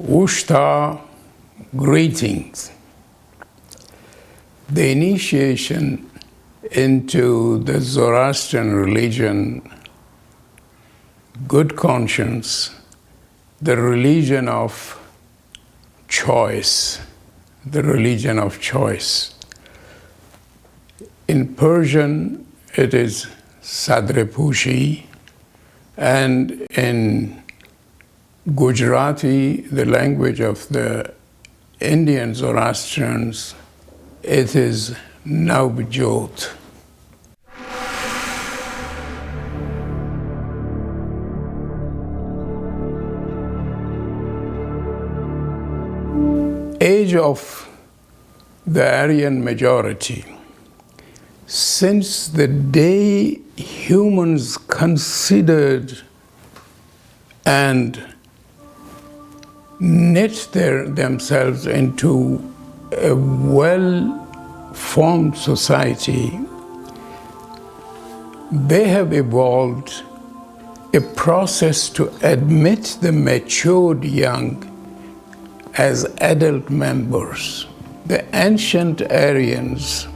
Ushta, greetings. The initiation into the Zoroastrian religion, good conscience, the religion of choice, the religion of choice. In Persian, it is Sadrepushi, and in Gujarati, the language of the Indian Zoroastrians, it is Navjot. Age of the Aryan majority. Since the day humans considered and knit themselves into a well-formed society, they have evolved a process to admit the matured young as adult members. The ancient Aryans,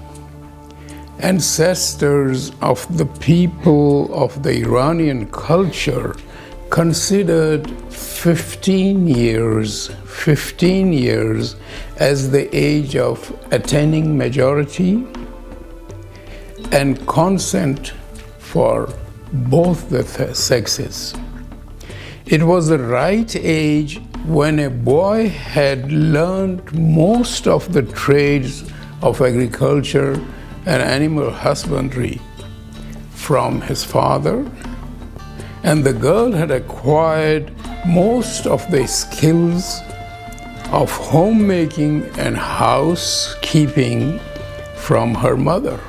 ancestors of the people of the Iranian culture, considered 15 years as the age of attaining majority and consent for both the sexes. It was the right age when a boy had learned most of the trades of agriculture and animal husbandry from his father, and the girl had acquired most of the skills of homemaking and housekeeping from her mother.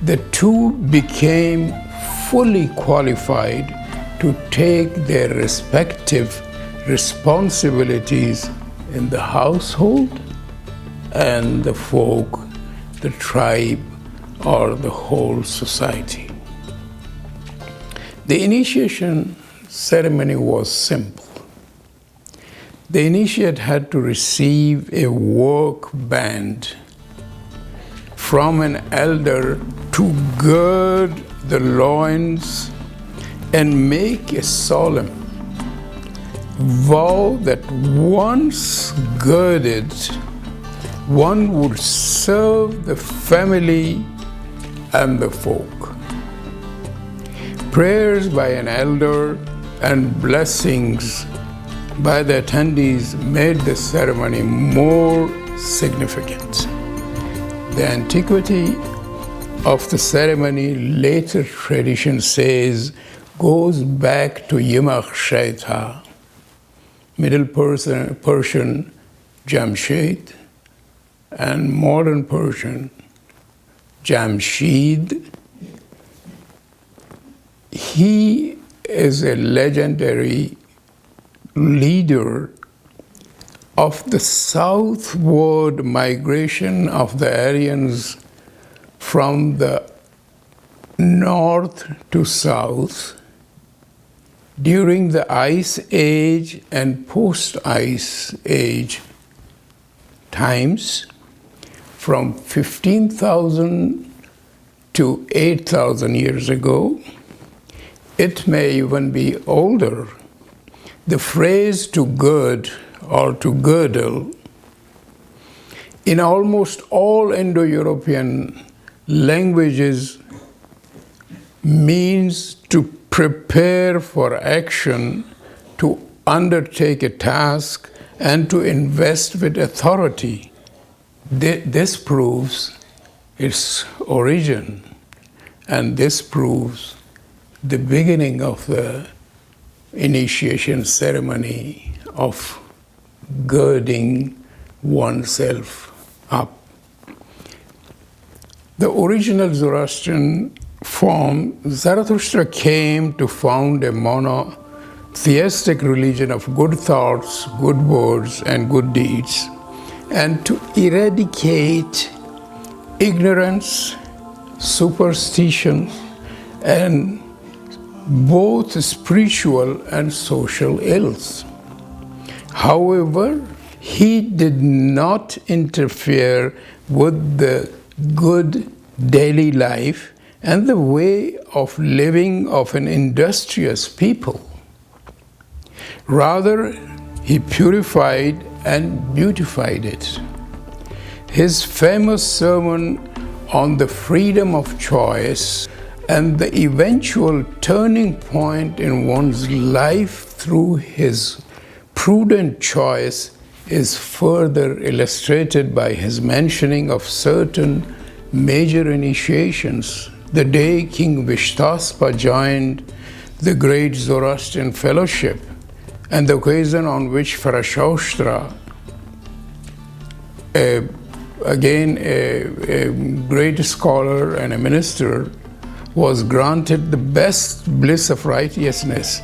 The two became fully qualified to take their respective responsibilities in the household and the folk, the tribe, or the whole society. The initiation ceremony was simple. The initiate had to receive a work band from an elder to gird the loins and make a solemn vow that once girded, one would serve the family and the folk. Prayers by an elder and blessings by the attendees made the ceremony more significant. The antiquity of the ceremony, later tradition says, goes back to Yimagh Shaita, Middle Persian Jamshid, and modern Persian Jamshid. He is a legendary leader of the southward migration of the Aryans from the north to south during the Ice Age and post-Ice Age times, from 15,000 to 8,000 years ago. It may even be older. The phrase to gird or to girdle in almost all Indo-European languages means to prepare for action, to undertake a task, and to invest with authority. This proves its origin, and this proves the beginning of the initiation ceremony of girding oneself up. The original Zoroastrian form, Zarathustra came to found a monotheistic religion of good thoughts, good words, and good deeds, and to eradicate ignorance, superstition, and both spiritual and social ills. However, he did not interfere with the good daily life and the way of living of an industrious people. Rather, he purified and beautified it. His famous sermon on the freedom of choice and the eventual turning point in one's life through his prudent choice is further illustrated by his mentioning of certain major initiations. The day King Vishtaspa joined the great Zoroastrian fellowship, and the occasion on which Farashostra, again a great scholar and a minister, was granted the best bliss of righteousness,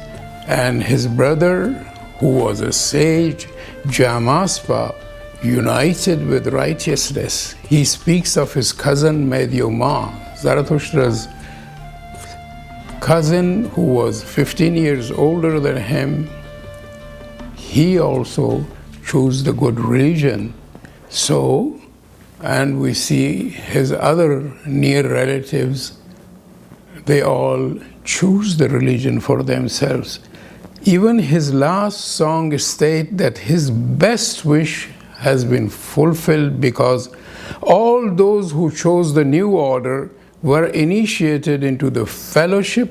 and his brother, who was a sage, Jamaspa, united with righteousness. He speaks of his cousin Medyoma, Zarathustra's cousin, who was 15 years older than him. He also chose the good religion. So, and we see his other near relatives, they all choose the religion for themselves. Even his last song states that his best wish has been fulfilled because all those who chose the new order were initiated into the fellowship,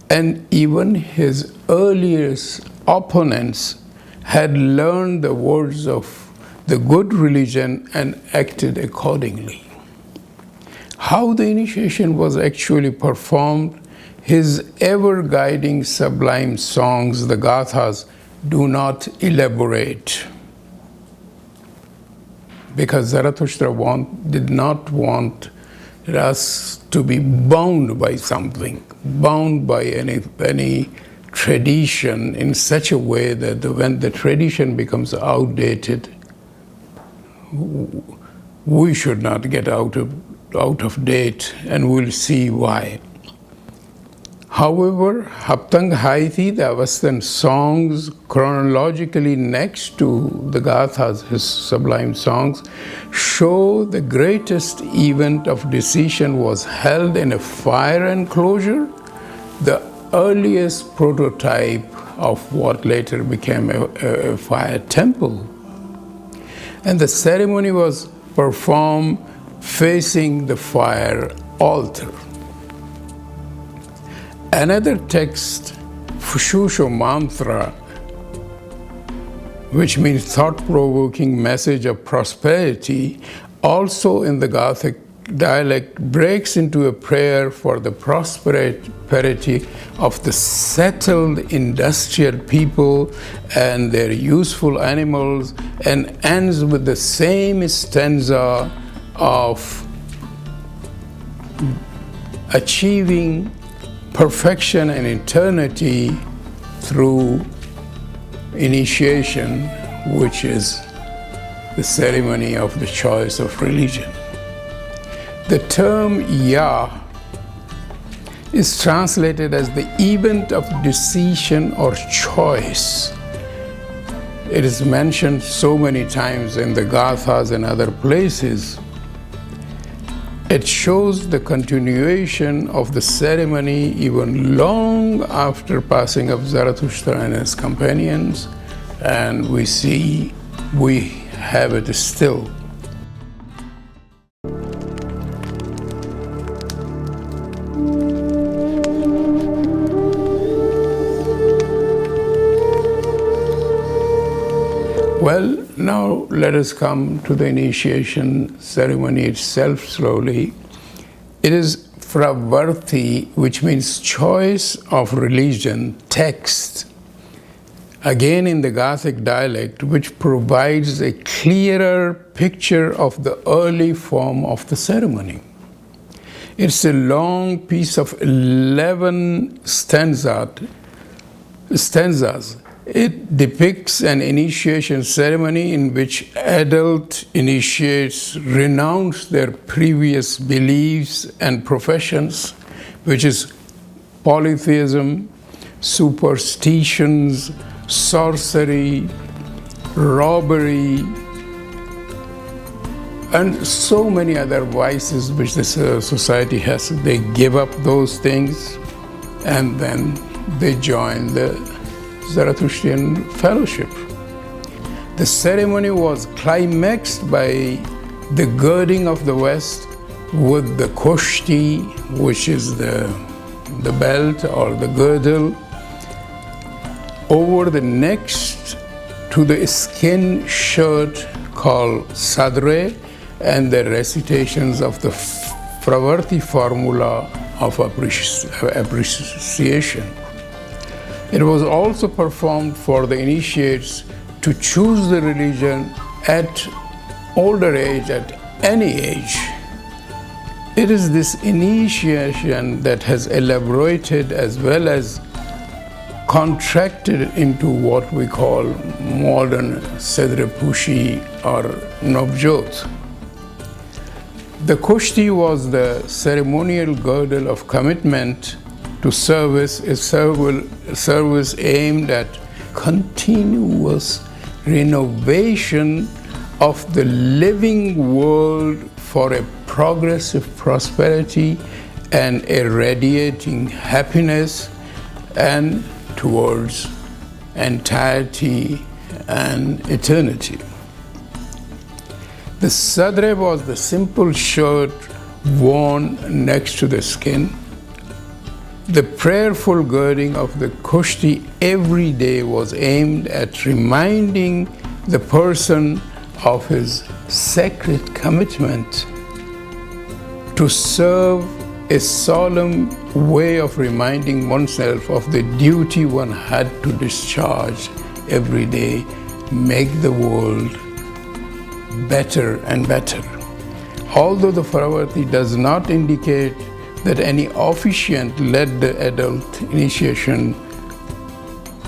and even his earliest opponents had learned the words of the good religion and acted accordingly. How the initiation was actually performed, his ever-guiding sublime songs, the Gathas, do not elaborate. Because Zarathustra did not want us to be bound by something, bound by any tradition in such a way that when the tradition becomes outdated, we should not get out of date, and we'll see why. However, Haptang Haiti, the Avastan songs, chronologically next to the Gathas, his sublime songs, show the greatest event of decision was held in a fire enclosure, the earliest prototype of what later became a fire temple. And the ceremony was performed facing the fire altar. Another text, Fushusho Mantra, which means thought-provoking message of prosperity, also in the Gothic dialect, breaks into a prayer for the prosperity of the settled industrial people and their useful animals, and ends with the same stanza of achieving perfection and eternity through initiation, which is the ceremony of the choice of religion. The term Yah is translated as the event of decision or choice. It is mentioned so many times in the Gathas and other places. It shows the continuation of the ceremony even long after passing of Zarathustra and his companions, and we see we have it still. Well, now let us come to the initiation ceremony itself slowly. It is Fravarti, which means choice of religion, text, again in the Gothic dialect, which provides a clearer picture of the early form of the ceremony. It's a long piece of 11 stanzas. It depicts an initiation ceremony in which adult initiates renounce their previous beliefs and professions, which is polytheism, superstitions, sorcery, robbery, and so many other vices which this society has. They give up those things and then they join the Zoroastrian fellowship. The ceremony was climaxed by the girding of the West with the koshti, which is the belt or the girdle, over the next to the skin shirt called sadre, and the recitations of the Pravarti formula of appreciation. It was also performed for the initiates to choose the religion at older age, at any age. It is this initiation that has elaborated as well as contracted into what we call modern Sedre Pushi or Navjot. The Koshti was the ceremonial girdle of commitment to service, a service aimed at continuous renovation of the living world for a progressive prosperity and a radiating happiness and towards entirety and eternity. The sadre was the simple shirt worn next to the skin. The prayerful girding of the koshti every day was aimed at reminding the person of his sacred commitment to serve, a solemn way of reminding oneself of the duty one had to discharge every day, make the world better and better. Although the Pravarti does not indicate that any officiant led the adult initiation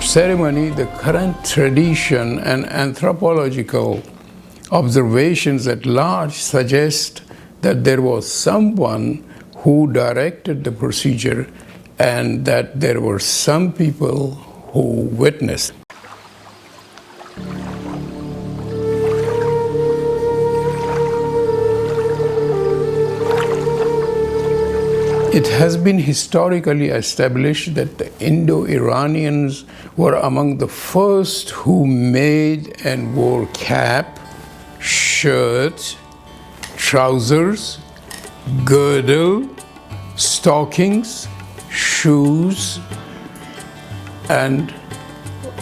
ceremony, the current tradition and anthropological observations at large suggest that there was someone who directed the procedure and that there were some people who witnessed. It has been historically established that the Indo-Iranians were among the first who made and wore cap, shirt, trousers, girdle, stockings, shoes, and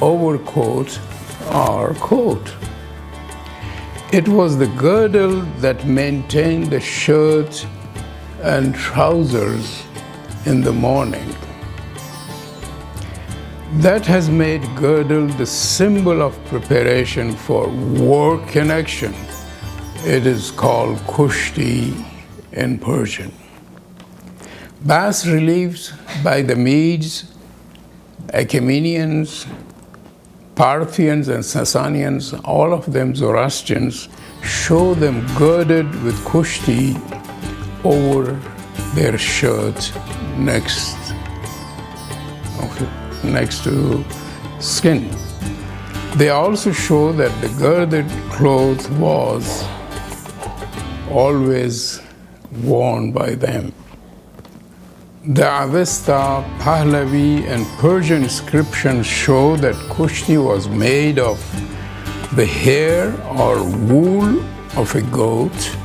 overcoat or coat. It was the girdle that maintained the shirt and trousers in the morning. That has made girdle the symbol of preparation for work and action. It is called kushti in Persian. Bas reliefs by the Medes, Achaemenians, Parthians and Sasanians, all of them Zoroastrians, show them girded with kushti over their shirt next to skin. They also show that the girded cloth was always worn by them. The Avesta, Pahlavi, and Persian inscriptions show that kushti was made of the hair or wool of a goat,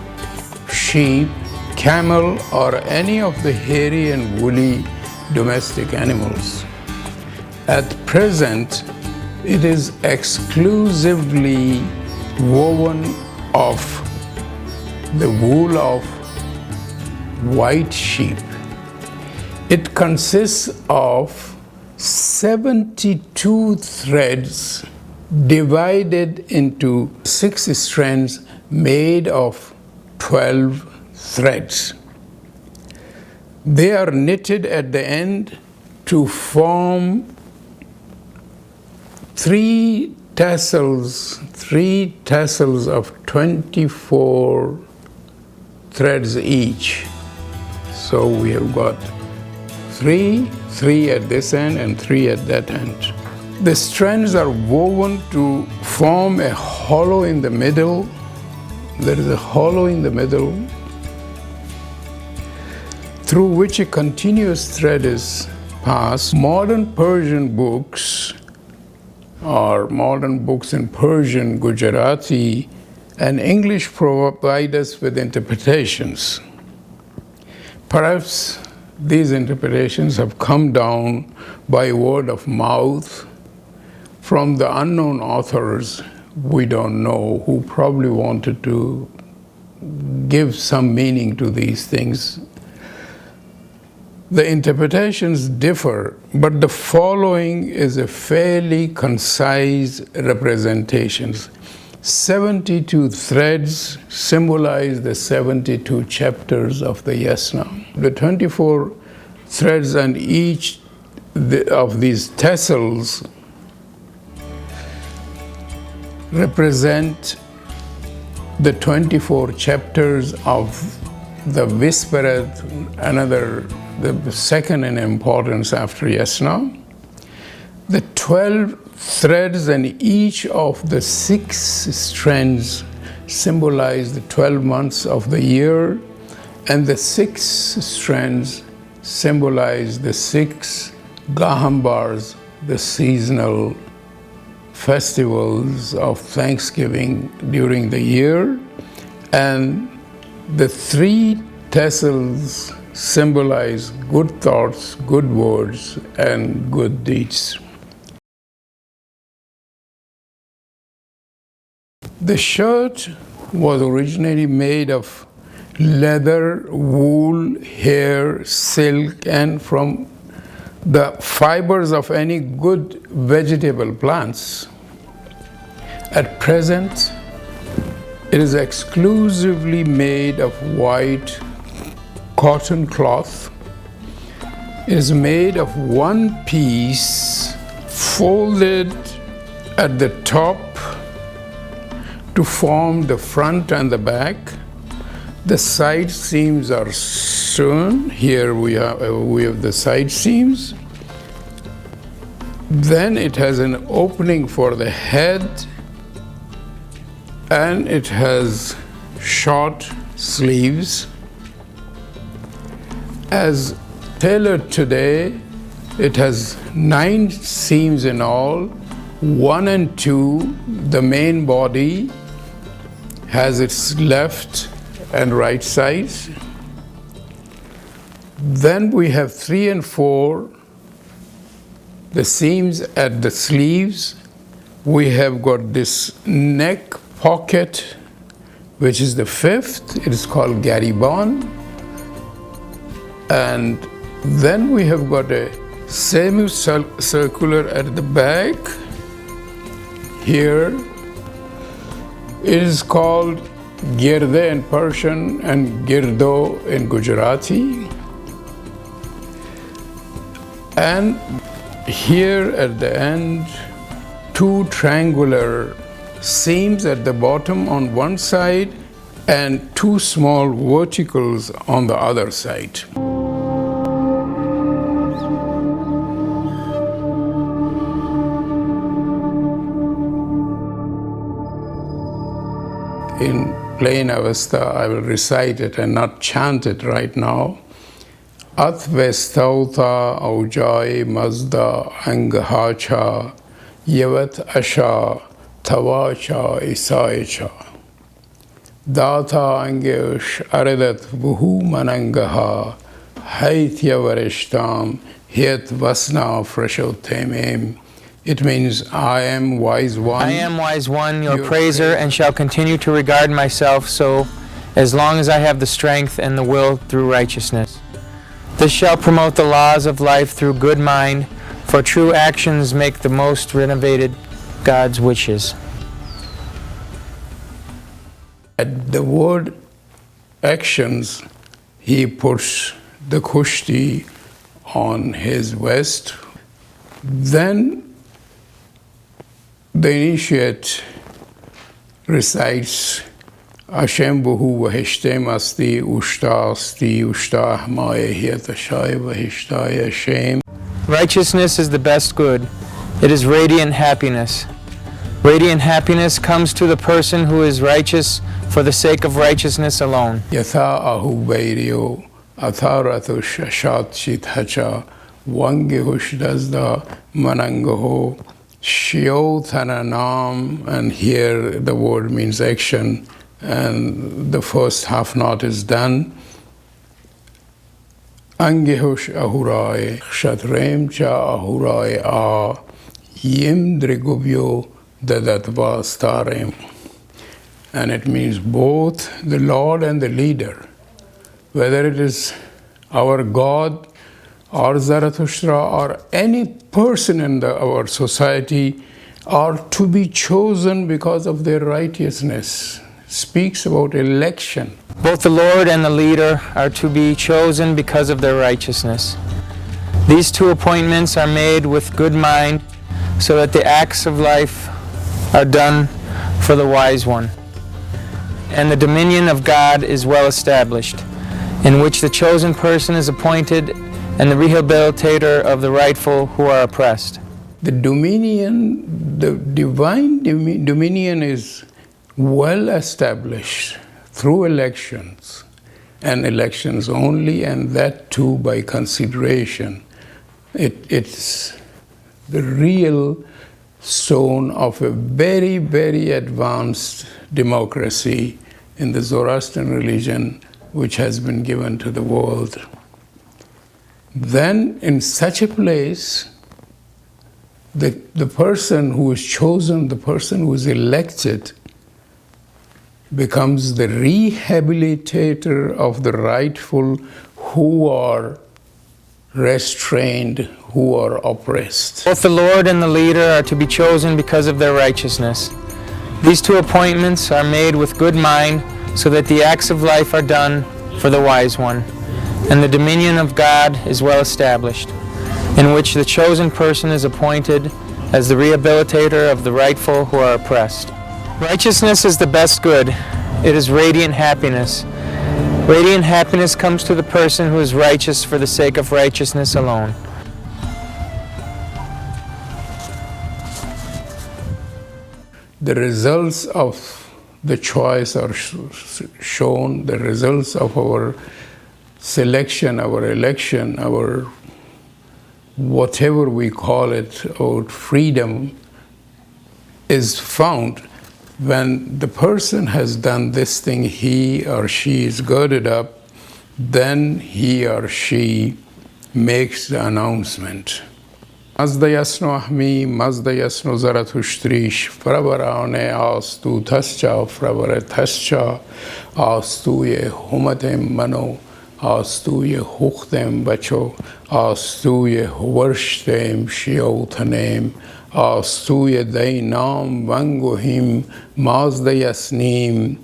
sheep, camel, or any of the hairy and woolly domestic animals. At present, it is exclusively woven of the wool of white sheep. It consists of 72 threads divided into 6 strands made of 12 threads. They are knitted at the end to form 3 tassels of 24 threads each. So we have got 3 at this end and 3 at that end. The strands are woven to form a hollow in the middle. There is a hollow in the middle through which a continuous thread is passed. Modern Persian books, or modern books in Persian, Gujarati, and English provide us with interpretations. Perhaps these interpretations have come down by word of mouth from the unknown authors we don't know, who probably wanted to give some meaning to these things. The interpretations differ, but the following is a fairly concise representation. 72 threads symbolize the 72 chapters of the Yasna. The 24 threads and each of these tassels represent the 24 chapters of the Visperet, the second in importance after Yasna. The 12 threads and each of the 6 strands symbolize the 12 months of the year, and the 6 strands symbolize the 6 Gahambars, the seasonal festivals of Thanksgiving during the year, and the 3 tassels symbolize good thoughts, good words, and good deeds. The shirt was originally made of leather, wool, hair, silk, and from the fibers of any good vegetable plants. At present, it is exclusively made of white cotton cloth. It is made of one piece, folded at the top to form the front and the back. The side seams are sewn. Here we have the side seams. Then it has an opening for the head, and it has short sleeves. As tailored today, it has 9 seams in all, 1 and 2. The main body has its left and right sides. Then we have 3 and 4, the seams at the sleeves. We have got this neck pocket, which is the 5th. It is called garibon. And then we have got a semicircular at the back. Here it is called girde in Persian and girdo in Gujarati. And here at the end, 2 triangular seams at the bottom on one side and 2 small verticals on the other side. In plain Avesta, I will recite it and not chant it right now. At vestauta aujai mazda angahacha yavat asha tavacha isaicha data angesh aradat vuhu manangaha haithya varishtam hyat vasna frashotemem. It means, I am wise one. I am wise one, your praiser, and shall continue to regard myself so, as long as I have the strength and the will through righteousness. This shall promote the laws of life through good mind, for true actions make the most renovated God's wishes. At the word actions, he puts the kushti on his vest. Then the initiate recites Ashem Buhu Vahishtem Asti Ushta Asti Ushta Ahmaya Hiyatashay Vahishtai Ashem. Righteousness is the best good. It is radiant happiness. Radiant happiness comes to the person who is righteous for the sake of righteousness alone. Yatha ahu vairyo atharatush shatchithacha vangehush dasda manangaho shiothananam. And here the word means action, and the first half knot is done. Angehush ahurai kshatrem cha ahurai a yim drigubyo dadatva starem. And it means both the Lord and the leader, whether it is our God or Zarathustra or any person in our society, are to be chosen because of their righteousness. Speaks about election. Both the Lord and the leader are to be chosen because of their righteousness. These two appointments are made with good mind, so that the acts of life are done for the wise one. And the dominion of God is well established, in which the chosen person is appointed and the rehabilitator of the rightful who are oppressed. The dominion, the divine dominion is well established through elections, and elections only, and that too by consideration. It's the real stone of a very, very advanced democracy in the Zoroastrian religion, which has been given to the world. Then in such a place, the person who is chosen, the person who is elected, becomes the rehabilitator of the rightful who are restrained, who are oppressed. Both the Lord and the leader are to be chosen because of their righteousness. These two appointments are made with good mind, so that the acts of life are done for the wise one, and the dominion of God is well established, in which the chosen person is appointed as the rehabilitator of the rightful who are oppressed. Righteousness is the best good. It is radiant happiness. Radiant happiness comes to the person who is righteous for the sake of righteousness alone. The results of the choice are shown, the results of our selection, our election, our whatever we call it, our freedom, is found when the person has done this thing, he or she is girded up, then he or she makes the announcement. Mazda yasno ahmi, mazda yasno zarathushtrish, fravarane astu tascha, fravare tascha, astu ye humatem mano, astu ye huchtem bacho, astu ye huvarshtem shiotanem, Astuye dainam vangohim mazda yasnim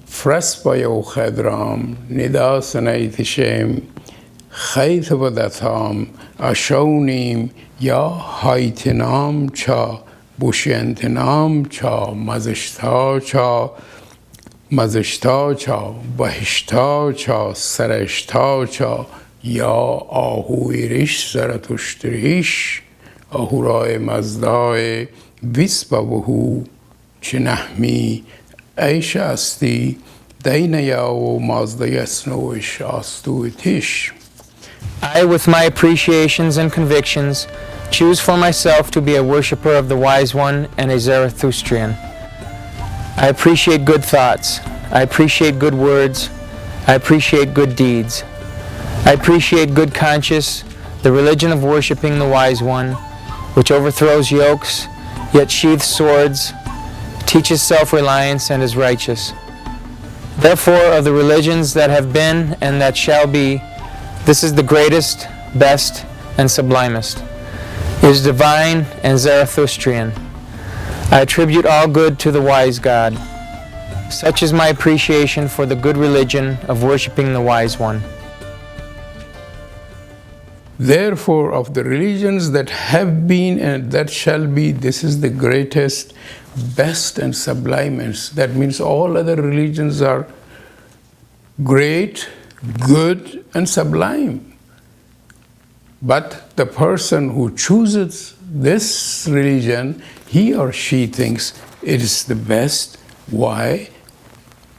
fraspayo khadram nidasanaitishem khaytavadatham ashaunim ya haitinam cha bushentinam cha mazishta cha bahishta cha sarashta cha ya ahuirish zarathushtrish Ahurai mazdai vispavuhu chinahmi aisha asti dainayao mazda yasnoish astu itish. I, with my appreciations and convictions, choose for myself to be a worshipper of the Wise One and a Zarathustrian. I appreciate good thoughts. I appreciate good words. I appreciate good deeds. I appreciate good conscience, the religion of worshiping the Wise One, which overthrows yokes, yet sheathes swords, teaches self-reliance, and is righteous. Therefore, of the religions that have been and that shall be, this is the greatest, best, and sublimest. It is divine and Zarathustrian. I attribute all good to the wise God. Such is my appreciation for the good religion of worshiping the Wise One. Therefore, of the religions that have been and that shall be, this is the greatest, best, and sublimest. That means all other religions are great, good, and sublime. But the person who chooses this religion, he or she thinks it is the best. Why?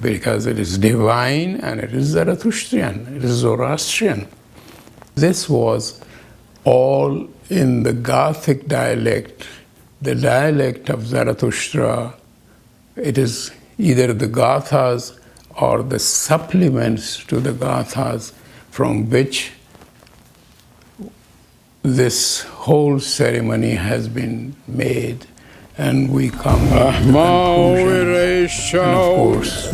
Because it is divine and it is Zoroastrian, it is Zoroastrian. This was all in the Gothic dialect, the dialect of Zarathustra. It is either the Gathas or the supplements to the Gathas from which this whole ceremony has been made, and we come to the conclusion. And of course,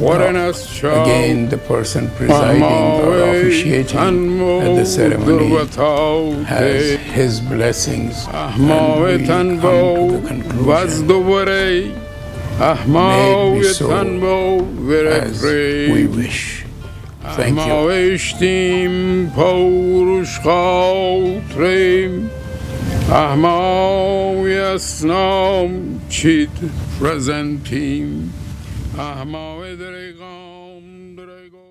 again, the person presiding or officiating at the ceremony has his blessings, and we come to the conclusion. May it be so as we wish. Thank you. Ahmau yasnam chit presentim. Ahmau edregam drego.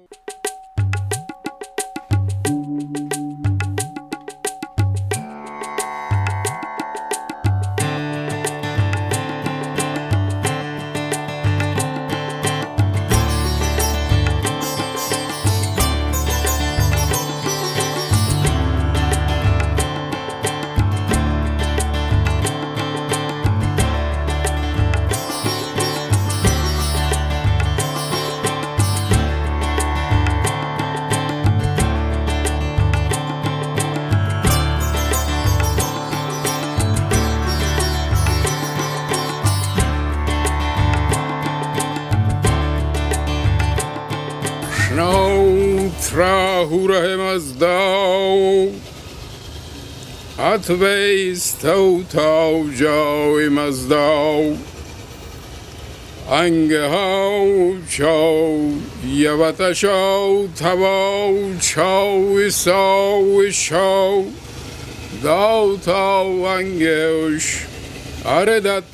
Trahurehem as thou, atveis tau joim as thou, angehau chau, yavata chau, tavau chau, isau, thou tau angeush, aredat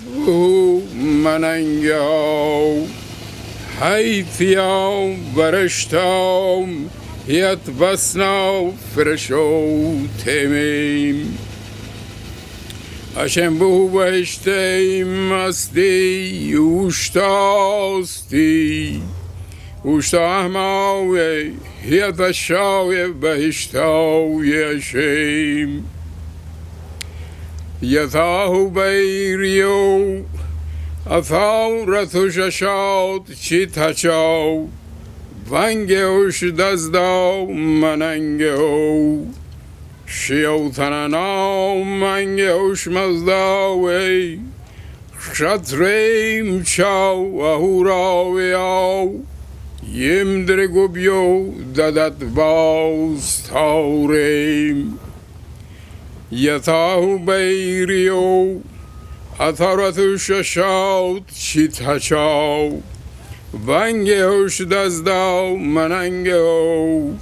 manangau, haithiau, varashtau, Yat basnau fresho temim Hashem bu veshtem asti ushtosti Ushtahmau yat ashau yevahishtou yashem Yatahu beirio Athau rathushashaut chithachau Vangeush dazdau manangeu Shiau tananau mangeush mazdau Shatreim chau ahurau yau Yimdregubyo dadat vaus taureim Yatahu beirio Atharatu shashaut chithachau Vangeush dazdau manangeu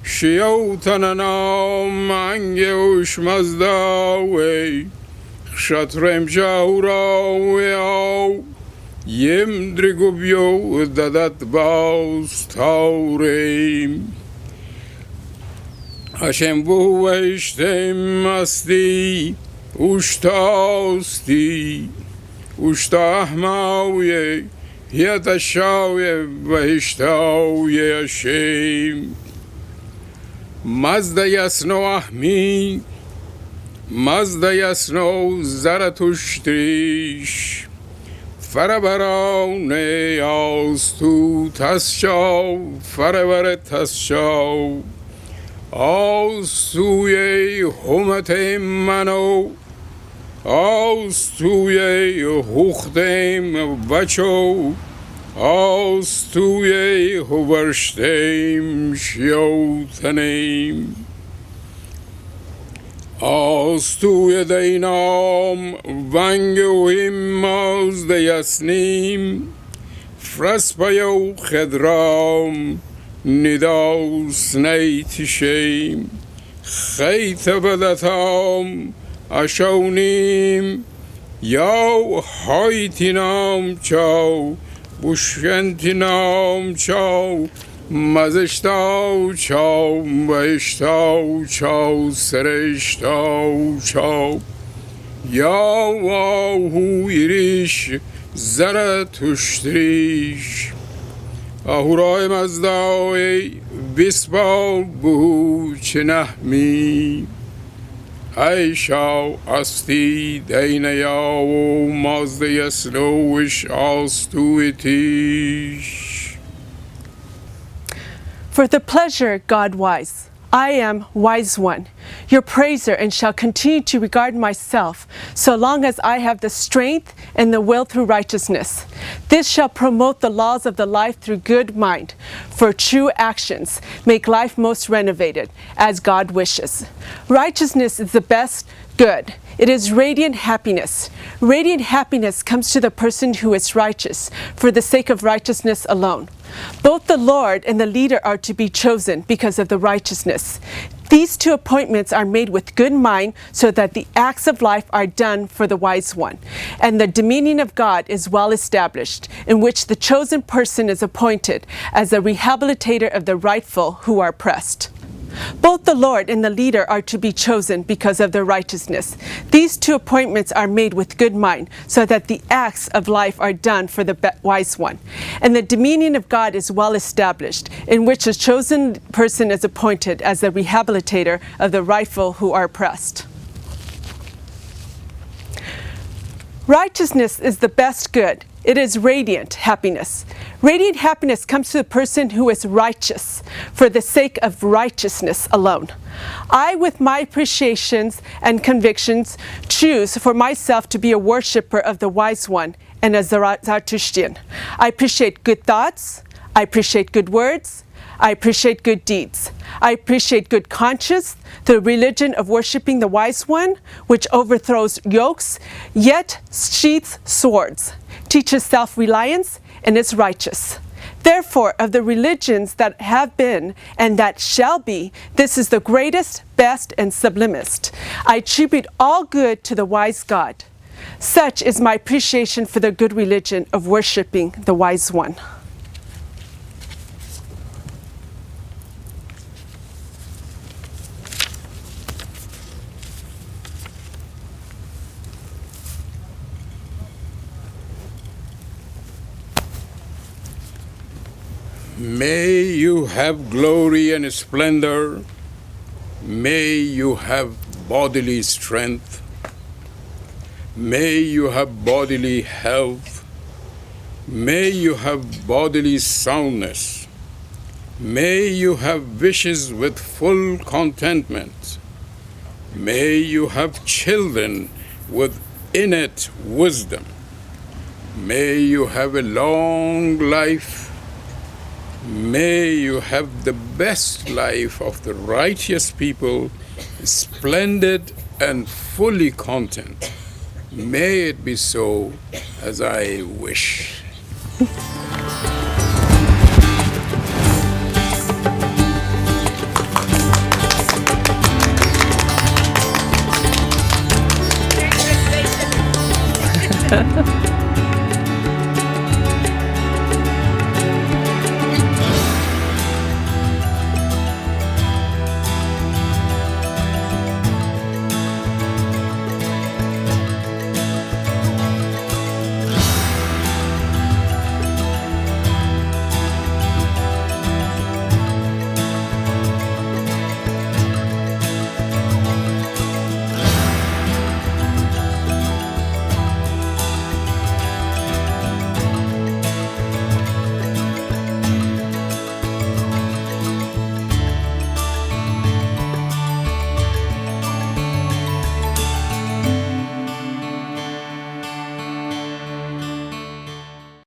Shiau tananau mangeush mazdau Kshatrem jaurau yau Yem drigubyo dadat baus taureim Hashem vu veishtem asti Ushtosti Ushtahmau Yatashau vahishtou Hashem Mazda yasno ahmi Mazda yasno Zarathushtrish Farabarau ne austu taschau Faravare taschau Austuye humatem mano Austuye huchtem vacho Austuye huvarshtem shiotanem Austuye deinam vanguim mazdayasnim Fraspayo chedram Nidaus neitishem Chaytavadatam Ashaunim Yau Haitinam Chow Bushventinam Chow Mazeshtau Chow Vaishtau Chow Sereshtau Chow Yawahu irish Zarathushtrish Ahurai Mazdaoi Bisbal Buhu Chinahmi Aishao Asti Dainayao Mazdayaslowish Alstuitish. For the pleasure, God wise, I am wise one, your praiser, and shall continue to regard myself so long as I have the strength and the will through righteousness. This shall promote the laws of the life through good mind, for true actions make life most renovated, as God wishes. Righteousness is the best good. It is radiant happiness. Radiant happiness comes to the person who is righteous, for the sake of righteousness alone. Both the Lord and the leader are to be chosen because of the righteousness. These two appointments are made with good mind, so that the acts of life are done for the wise one, and the dominion of God is well established, in which the chosen person is appointed as a rehabilitator of the rightful who are oppressed. Both the Lord and the leader are to be chosen because of their righteousness. These two appointments are made with good mind, so that the acts of life are done for the wise one. And the dominion of God is well established, in which a chosen person is appointed as the rehabilitator of the rightful who are oppressed. Righteousness is the best good. It is radiant happiness. Radiant happiness comes to the person who is righteous, for the sake of righteousness alone. I, with my appreciations and convictions, choose for myself to be a worshipper of the wise one and a Zarathustrian. I appreciate good thoughts. I appreciate good words. I appreciate good deeds. I appreciate good conscience, the religion of worshiping the wise one, which overthrows yokes, yet sheaths swords, teaches self-reliance, and is righteous. Therefore, of the religions that have been and that shall be, this is the greatest, best, and sublimest. I attribute all good to the wise God. Such is my appreciation for the good religion of worshiping the wise one. May you have glory and splendor. May you have bodily strength. May you have bodily health. May you have bodily soundness. May you have wishes with full contentment. May you have children with innate wisdom. May you have a long life. May you have the best life of the righteous people, splendid and fully content. May it be so as I wish.